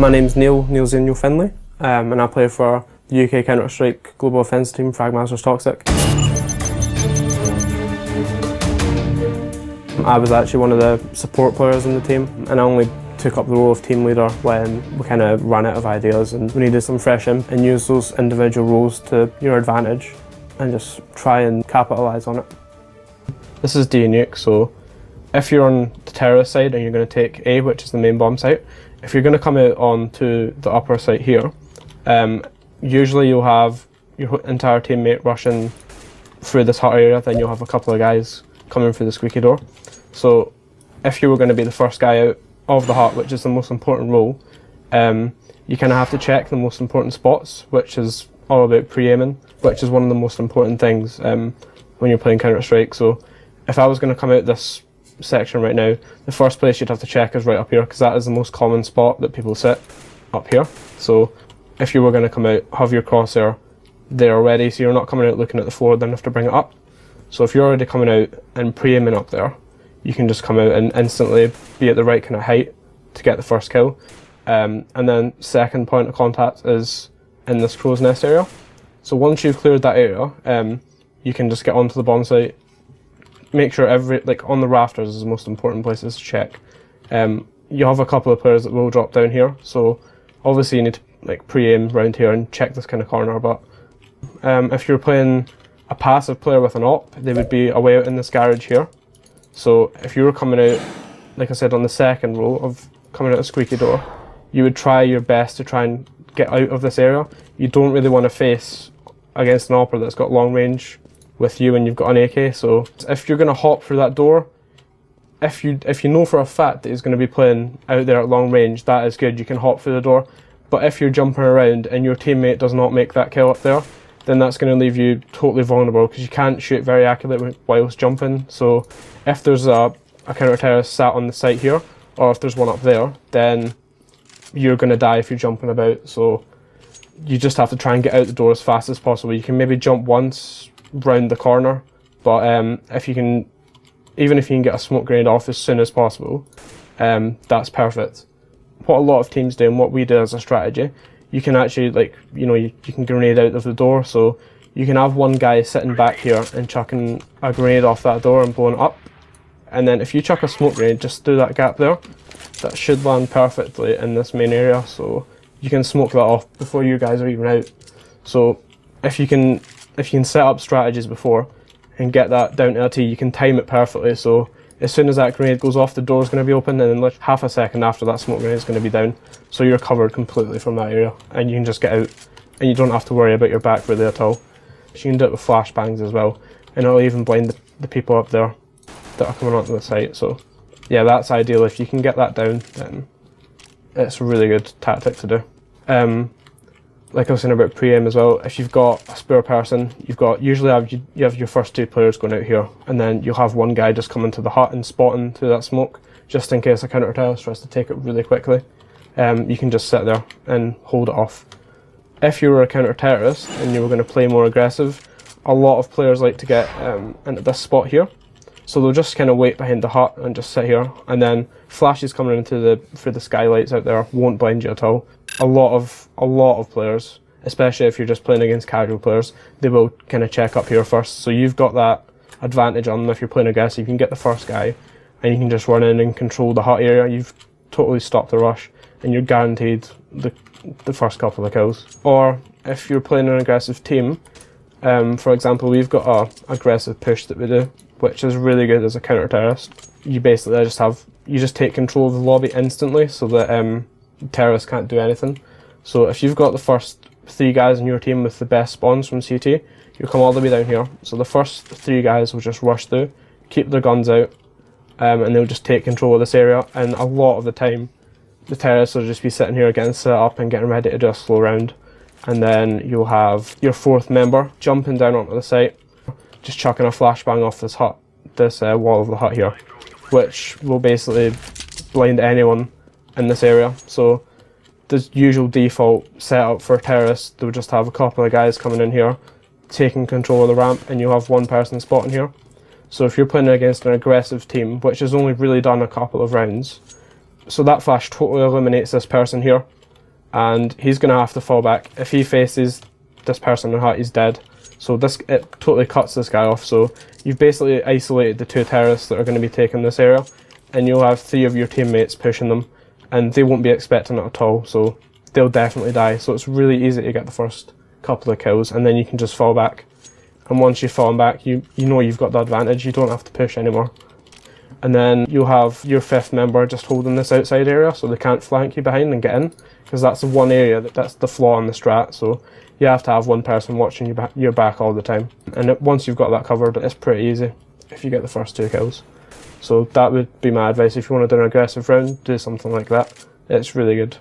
My name's Neil Zinio Finlay, and I play for the UK Counter-Strike Global Offence team, Fragmasters Toxic. I was actually one of the support players in the team, and I only took up the role of team leader when we kind of ran out of ideas and we needed some fresh and use those individual roles to your advantage and just try and capitalise on it. This is D nuke, so if you're on the terrorist side and you're going to take A, which is the main bomb site, if you're going to come out onto the upper site here, usually you'll have your entire teammate rushing through this hut area, then you'll have a couple of guys coming through the squeaky door. So if you were going to be the first guy out of the hut, which is the most important role, you kind of have to check the most important spots, which is all about pre-aiming, which is one of the most important things when you're playing Counter-Strike. So if I was going to come out this section right now, the first place you'd have to check is right up here, because that is the most common spot that people sit, up here. So if you were going to come out, have your crosshair there already, so you're not coming out looking at the floor, then you have to bring it up. So if you're already coming out and pre-aiming up there, you can just come out and instantly be at the right kind of height to get the first kill. And then second point of contact is in this crow's nest area. So once you've cleared that area, you can just get onto the bomb site. Make sure on the rafters is the most important places to check. You have a couple of players that will drop down here, so obviously you need to pre-aim around here and check this kind of corner. But if you're playing a passive player with an op, they would be away out in this garage here. So if you were coming out, like I said, on the second row of coming out a squeaky door, you would try your best to try and get out of this area. You don't really want to face against an opper that's got long range with you and you've got an AK. So if you're going to hop through that door, if you know for a fact that he's going to be playing out there at long range, that is good, you can hop through the door. But if you're jumping around and your teammate does not make that kill up there, then that's going to leave you totally vulnerable, because you can't shoot very accurately whilst jumping. So if there's a counter-terrorist sat on the site here, or if there's one up there, then you're going to die if you're jumping about. So you just have to try and get out the door as fast as possible. You can maybe jump once round the corner, but even if you can get a smoke grenade off as soon as possible, that's perfect. What a lot of teams do, and what we do as a strategy, you can actually you can grenade out of the door. So you can have one guy sitting back here and chucking a grenade off that door and blowing it up, and then if you chuck a smoke grenade just through that gap there, that should land perfectly in this main area, so you can smoke that off before you guys are even out. So if you can set up strategies before and get that down to a T, you can time it perfectly. So as soon as that grenade goes off, the door is going to be open, and then half a second after that smoke grenade is going to be down. So you're covered completely from that area, and you can just get out, and you don't have to worry about your back really at all. So you can do it with flashbangs as well, and it'll even blind the people up there that are coming onto the site. So yeah, that's ideal. If you can get that down, then it's a really good tactic to do. Like I was saying about pre-aim as well, if you've got a spare person, you have your first two players going out here, and then you'll have one guy just coming to the hut and spotting through that smoke, just in case a counter-terrorist tries to take it really quickly. You can just sit there and hold it off. If you were a counter-terrorist and you were going to play more aggressive, a lot of players like to get into this spot here. So they'll just kind of wait behind the hut and just sit here, and then flashes coming through the skylights out there won't blind you at all. A lot of players, especially if you're just playing against casual players, they will kind of check up here first. So you've got that advantage on them if you're playing aggressive. You can get the first guy and you can just run in and control the hut area. You've totally stopped the rush and you're guaranteed the first couple of kills. Or if you're playing an aggressive team, for example, we've got a aggressive push that we do, which is really good as a counter-terrorist. You basically just take control of the lobby instantly, so that terrorists can't do anything. So if you've got the first three guys in your team with the best spawns from CT, you come all the way down here. So the first three guys will just rush through, keep their guns out, and they'll just take control of this area. And a lot of the time, the terrorists will just be sitting here getting set up and getting ready to do a slow round. And then you'll have your fourth member jumping down onto the site, just chucking a flashbang off this hut, this wall of the hut here, which will basically blind anyone in this area. So the usual default setup for terrorists, they'll just have a couple of guys coming in here, taking control of the ramp, and you'll have one person spotting here. So if you're playing against an aggressive team, which has only really done a couple of rounds, so that flash totally eliminates this person here. and he's going to have to fall back. If he faces this person in hut, he's dead. So it totally cuts this guy off. So you've basically isolated the 2 terrorists that are going to be taking this area, and you'll have 3 of your teammates pushing them, and they won't be expecting it at all, so they'll definitely die. So it's really easy to get the first couple of kills, and then you can just fall back. And once you've fallen back, you know you've got the advantage, you don't have to push anymore. And then you'll have your 5th member just holding this outside area, so they can't flank you behind and get in, because that's the one area that's the flaw in the strat. So you have to have one person watching your back all the time. And once you've got that covered, it's pretty easy if you get the first 2 kills. So that would be my advice. If you want to do an aggressive round, do something like that. It's really good.